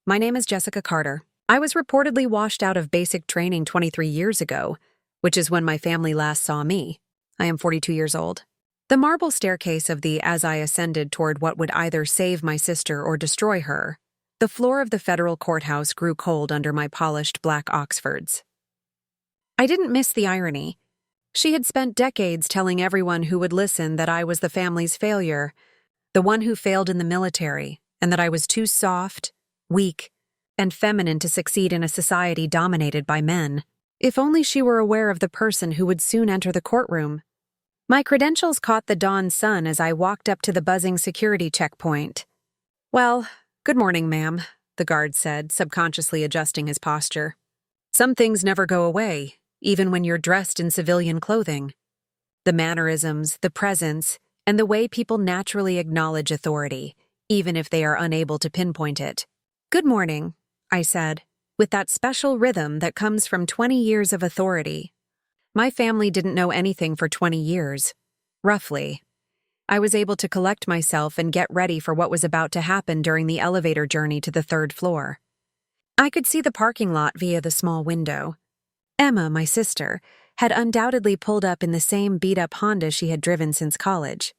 My name is Jessica Carter. I was reportedly washed out of basic training 23 years ago, which is when my family last saw me. I am 42 years old. The marble staircase of as I ascended toward what would either save my sister or destroy her, the floor of the federal courthouse grew cold under my polished black Oxfords. I didn't miss the irony. She had spent decades telling everyone who would listen that I was the family's failure, the one who failed in the military, and that I was too soft, weak, and feminine to succeed in a society dominated by men. If only she were aware of the person who would soon enter the courtroom. My credentials caught the dawn sun as I walked up to the buzzing security checkpoint. "Well, good morning, ma'am," the guard said, subconsciously adjusting his posture. "Some things never go away, even when you're dressed in civilian clothing. The mannerisms, the presence, and the way people naturally acknowledge authority, even if they are unable to pinpoint it." "Good morning," I said, with that special rhythm that comes from 20 years of authority. My family didn't know anything for 20 years. Roughly. I was able to collect myself and get ready for what was about to happen during the elevator journey to the 3rd floor. I could see the parking lot via the small window. Emma, my sister, had undoubtedly pulled up in the same beat-up Honda she had driven since college.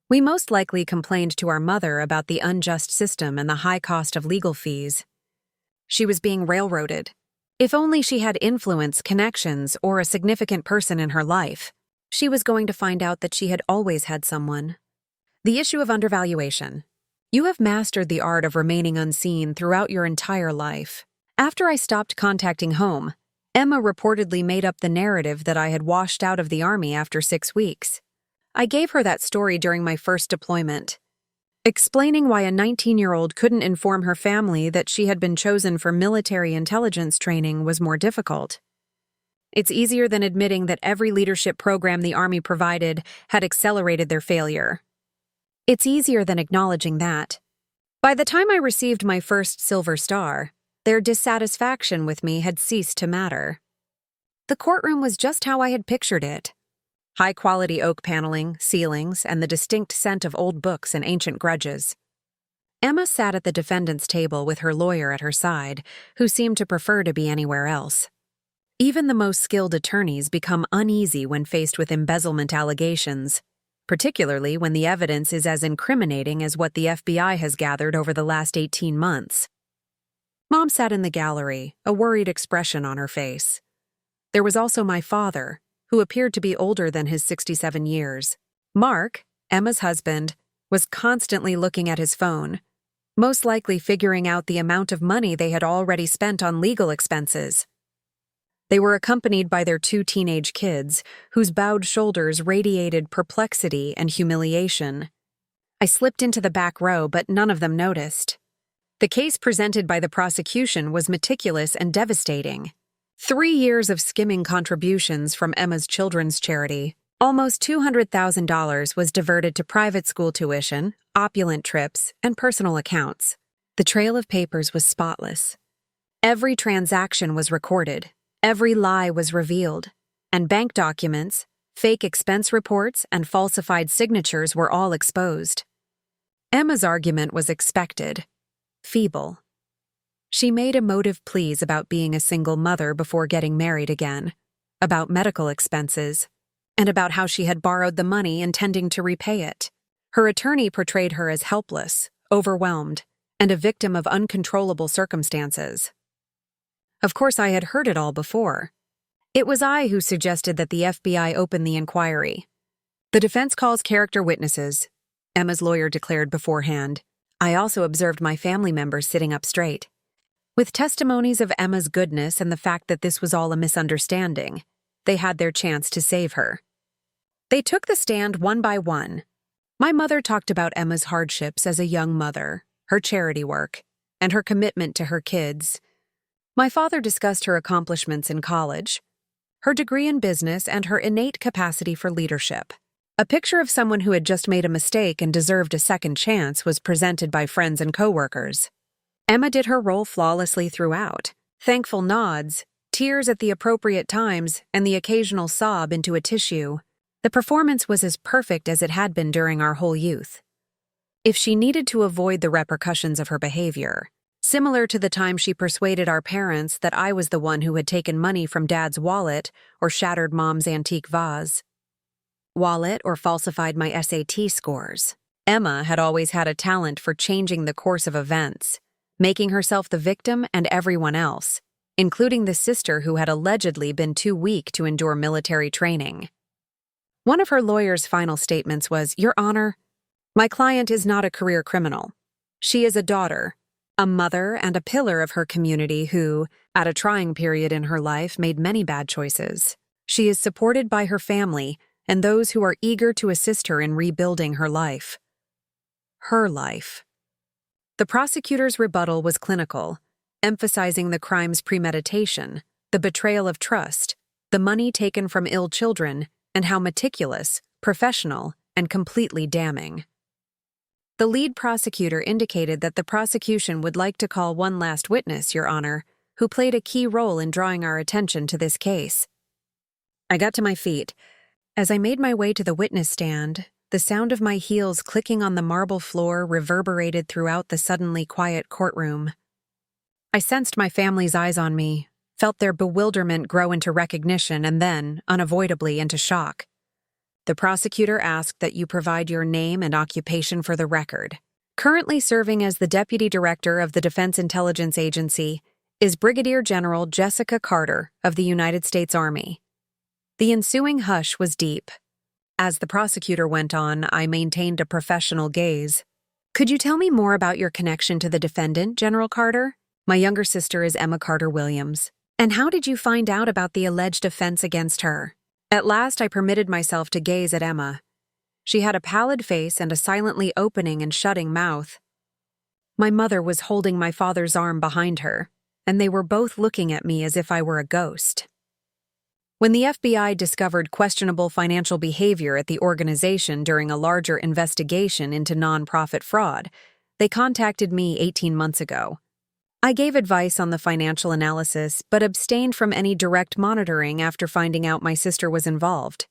We most likely complained to our mother about the unjust system and the high cost of legal fees. She was being railroaded. If only she had influence, connections, or a significant person in her life, she was going to find out that she had always had someone. The issue of undervaluation. You have mastered the art of remaining unseen throughout your entire life. After I stopped contacting home, Emma reportedly made up the narrative that I had washed out of the Army after 6 weeks. I gave her that story during my first deployment, explaining why a 19-year-old couldn't inform her family that she had been chosen for military intelligence training was more difficult. It's easier than admitting that every leadership program the Army provided had accelerated their failure. It's easier than acknowledging that. By the time I received my first Silver Star, their dissatisfaction with me had ceased to matter. The courtroom was just how I had pictured it. High-quality oak paneling, ceilings, and the distinct scent of old books and ancient grudges. Emma sat at the defendant's table with her lawyer at her side, who seemed to prefer to be anywhere else. Even the most skilled attorneys become uneasy when faced with embezzlement allegations, particularly when the evidence is as incriminating as what the FBI has gathered over the last 18 months. Mom sat in the gallery, a worried expression on her face. There was also my father, who appeared to be older than his 67 years. Mark, Emma's husband, was constantly looking at his phone, most likely figuring out the amount of money they had already spent on legal expenses. They were accompanied by their 2 teenage kids, whose bowed shoulders radiated perplexity and humiliation. I slipped into the back row, but none of them noticed. The case presented by the prosecution was meticulous and devastating. 3 years of skimming contributions from Emma's children's charity. Almost $200,000 was diverted to private school tuition, opulent trips, and personal accounts. The trail of papers was spotless. Every transaction was recorded, every lie was revealed, and bank documents, fake expense reports, and falsified signatures were all exposed. Emma's argument was expected, feeble. She made emotive pleas about being a single mother before getting married again, about medical expenses, and about how she had borrowed the money intending to repay it. Her attorney portrayed her as helpless, overwhelmed, and a victim of uncontrollable circumstances. Of course, I had heard it all before. It was I who suggested that the FBI open the inquiry. "The defense calls character witnesses," Emma's lawyer declared beforehand. I also observed my family members sitting up straight. With testimonies of Emma's goodness and the fact that this was all a misunderstanding, they had their chance to save her. They took the stand one by one. My mother talked about Emma's hardships as a young mother, her charity work, and her commitment to her kids. My father discussed her accomplishments in college, her degree in business, and her innate capacity for leadership. A picture of someone who had just made a mistake and deserved a second chance was presented by friends and coworkers. Emma did her role flawlessly throughout. Thankful nods, tears at the appropriate times, and the occasional sob into a tissue. The performance was as perfect as it had been during our whole youth. If she needed to avoid the repercussions of her behavior, similar to the time she persuaded our parents that I was the one who had taken money from Dad's wallet or shattered Mom's antique vase. Wallet or falsified my SAT scores. Emma had always had a talent for changing the course of events, making herself the victim and everyone else, including the sister who had allegedly been too weak to endure military training. One of her lawyer's final statements was, "Your Honor, my client is not a career criminal. She is a daughter, a mother, and a pillar of her community who, at a trying period in her life, made many bad choices. She is supported by her family and those who are eager to assist her in rebuilding her life." Her life. The prosecutor's rebuttal was clinical, emphasizing the crime's premeditation, the betrayal of trust, the money taken from ill children, and how meticulous, professional, and completely damning. The lead prosecutor indicated that the prosecution would like to call one last witness, Your Honor, who played a key role in drawing our attention to this case. I got to my feet. As I made my way to the witness stand, the sound of my heels clicking on the marble floor reverberated throughout the suddenly quiet courtroom. I sensed my family's eyes on me, felt their bewilderment grow into recognition and then, unavoidably, into shock. The prosecutor asked that you provide your name and occupation for the record. Currently serving as the Deputy Director of the Defense Intelligence Agency is Brigadier General Jessica Carter of the United States Army. The ensuing hush was deep. As the prosecutor went on, I maintained a professional gaze. Could you tell me more about your connection to the defendant, General Carter? My younger sister is Emma Carter Williams. And how did you find out about the alleged offense against her? At last, I permitted myself to gaze at Emma. She had a pallid face and a silently opening and shutting mouth. My mother was holding my father's arm behind her, and they were both looking at me as if I were a ghost. When the FBI discovered questionable financial behavior at the organization during a larger investigation into nonprofit fraud, they contacted me 18 months ago. I gave advice on the financial analysis, but abstained from any direct monitoring after finding out my sister was involved.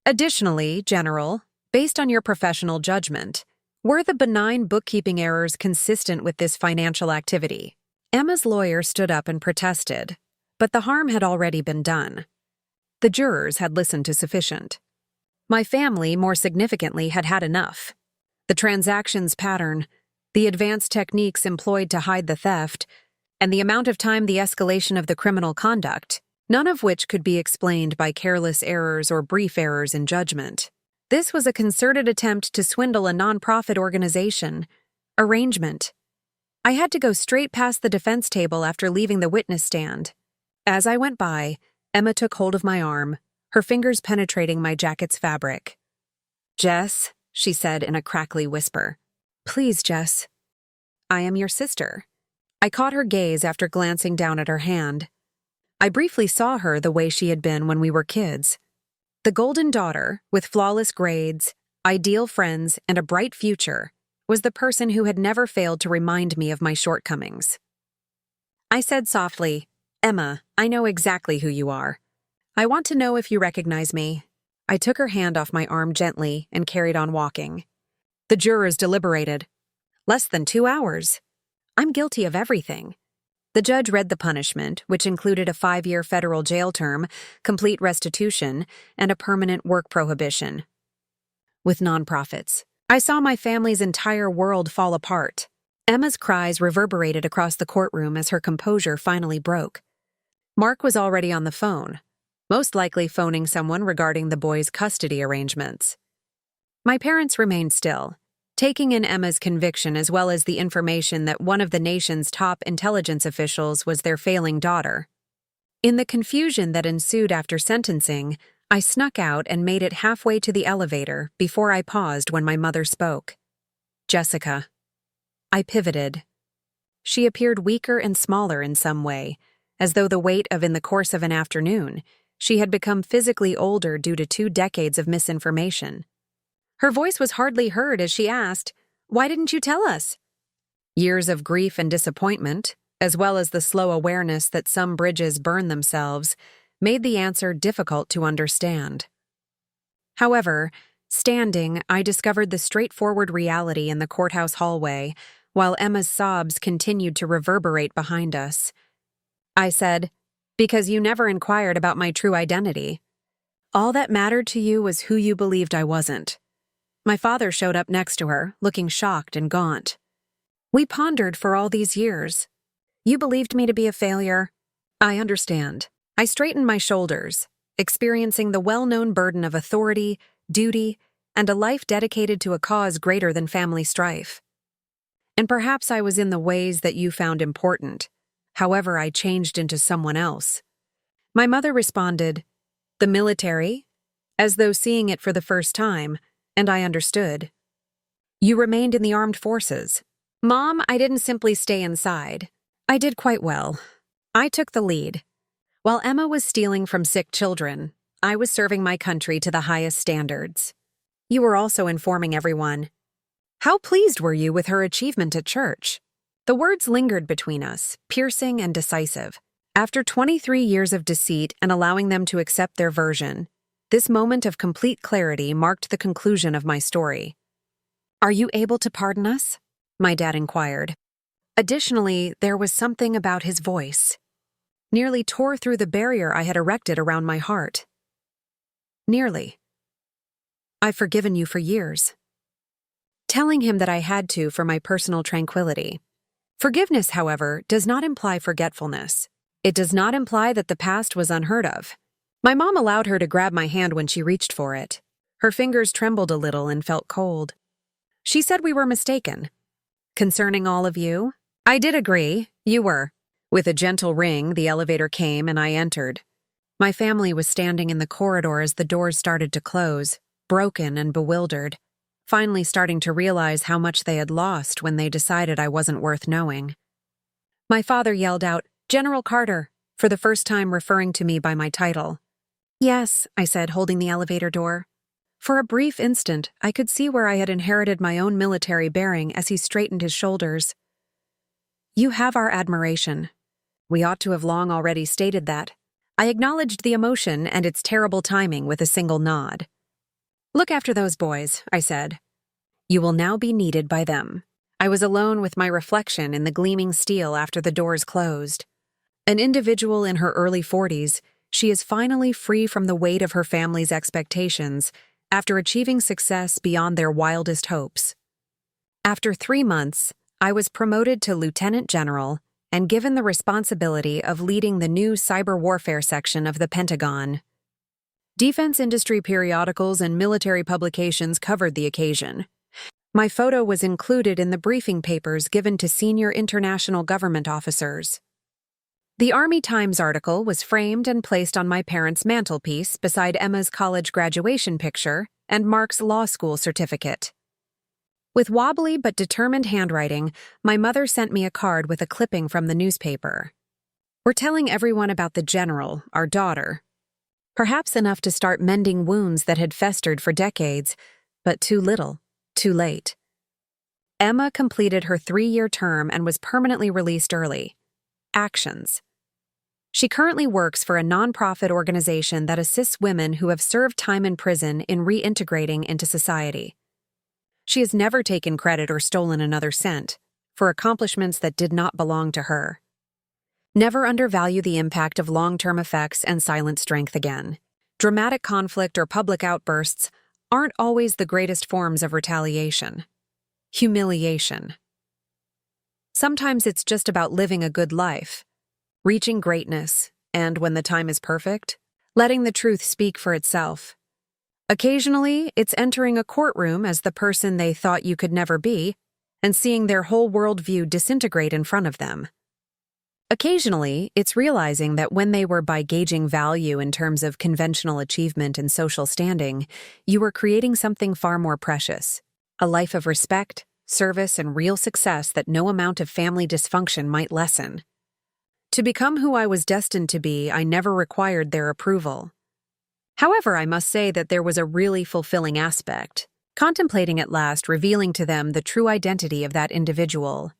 Additionally, General, based on your professional judgment, were the benign bookkeeping errors consistent with this financial activity? Emma's lawyer stood up and protested, but the harm had already been done. The jurors had listened to sufficient. My family, more significantly, had had enough. The transactions pattern, the advanced techniques employed to hide the theft, and the amount of time the escalation of the criminal conduct, none of which could be explained by careless errors or brief errors in judgment. This was a concerted attempt to swindle a nonprofit organization. Arrangement. I had to go straight past the defense table after leaving the witness stand. As I went by, Emma took hold of my arm, her fingers penetrating my jacket's fabric. "Jess," she said in a crackly whisper. "Please, Jess. I am your sister." I caught her gaze after glancing down at her hand. I briefly saw her the way she had been when we were kids. The golden daughter, with flawless grades, ideal friends, and a bright future, was the person who had never failed to remind me of my shortcomings. I said softly, "Emma, I know exactly who you are. I want to know if you recognize me." I took her hand off my arm gently and carried on walking. The jurors deliberated. Less than 2 hours. I'm guilty of everything. The judge read the punishment, which included a 5-year federal jail term, complete restitution, and a permanent work prohibition. With nonprofits, I saw my family's entire world fall apart. Emma's cries reverberated across the courtroom as her composure finally broke. Mark was already on the phone, most likely phoning someone regarding the boys' custody arrangements. My parents remained still, taking in Emma's conviction as well as the information that one of the nation's top intelligence officials was their failing daughter. In the confusion that ensued after sentencing, I snuck out and made it halfway to the elevator before I paused when my mother spoke. "Jessica." I pivoted. She appeared weaker and smaller in some way, as though the weight of in the course of an afternoon, she had become physically older due to 2 decades of misinformation. Her voice was hardly heard as she asked, "Why didn't you tell us?" Years of grief and disappointment, as well as the slow awareness that some bridges burn themselves, made the answer difficult to understand. However, standing, I discovered the straightforward reality in the courthouse hallway, while Emma's sobs continued to reverberate behind us. I said, "Because you never inquired about my true identity. All that mattered to you was who you believed I wasn't." My father showed up next to her, looking shocked and gaunt. "We pondered for all these years. You believed me to be a failure." "I understand." I straightened my shoulders, experiencing the well-known burden of authority, duty, and a life dedicated to a cause greater than family strife. "And perhaps I was in the ways that you found important. However, I changed into someone else." My mother responded, "The military?" as though seeing it for the first time, and I understood. "You remained in the armed forces." "Mom, I didn't simply stay inside. I did quite well. I took the lead. While Emma was stealing from sick children, I was serving my country to the highest standards. You were also informing everyone." "How pleased were you with her achievement at church?" The words lingered between us, piercing and decisive. After 23 years of deceit and allowing them to accept their version, this moment of complete clarity marked the conclusion of my story. "Are you able to pardon us?" my dad inquired. Additionally, there was something about his voice. Nearly tore through the barrier I had erected around my heart. "Nearly. I've forgiven you for years." Telling him that I had to for my personal tranquility. Forgiveness, however, does not imply forgetfulness. It does not imply that the past was unheard of. My mom allowed her to grab my hand when she reached for it. Her fingers trembled a little and felt cold. She said we were mistaken. "Concerning all of you?" I did agree, you were. With a gentle ring, the elevator came and I entered. My family was standing in the corridor as the doors started to close, broken and bewildered, finally starting to realize how much they had lost when they decided I wasn't worth knowing. My father yelled out, "General Carter," for the first time referring to me by my title. "Yes," I said, holding the elevator door. For a brief instant, I could see where I had inherited my own military bearing as he straightened his shoulders. "You have our admiration." We ought to have long already stated that. I acknowledged the emotion and its terrible timing with a single nod. "Look after those boys," I said. "You will now be needed by them." I was alone with my reflection in the gleaming steel after the doors closed. An individual in her early 40s, she is finally free from the weight of her family's expectations after achieving success beyond their wildest hopes. After 3 months, I was promoted to Lieutenant General and given the responsibility of leading the new cyber warfare section of the Pentagon. Defense industry periodicals and military publications covered the occasion. My photo was included in the briefing papers given to senior international government officers. The Army Times article was framed and placed on my parents' mantelpiece beside Emma's college graduation picture and Mark's law school certificate. With wobbly but determined handwriting, my mother sent me a card with a clipping from the newspaper. "We're telling everyone about the general, our daughter. Perhaps enough to start mending wounds that had festered for decades, but too little, too late." Emma completed her 3-year term and was permanently released early. Actions. She currently works for a nonprofit organization that assists women who have served time in prison in reintegrating into society. She has never taken credit or stolen another cent for accomplishments that did not belong to her. Never undervalue the impact of long-term effects and silent strength again. Dramatic conflict or public outbursts aren't always the greatest forms of retaliation. Humiliation. Sometimes it's just about living a good life, reaching greatness, and when the time is perfect, letting the truth speak for itself. Occasionally, it's entering a courtroom as the person they thought you could never be and seeing their whole worldview disintegrate in front of them. Occasionally, it's realizing that when they were by gauging value in terms of conventional achievement and social standing, you were creating something far more precious, a life of respect, service, and real success that no amount of family dysfunction might lessen. To become who I was destined to be, I never required their approval. However, I must say that there was a really fulfilling aspect, contemplating at last revealing to them the true identity of that individual.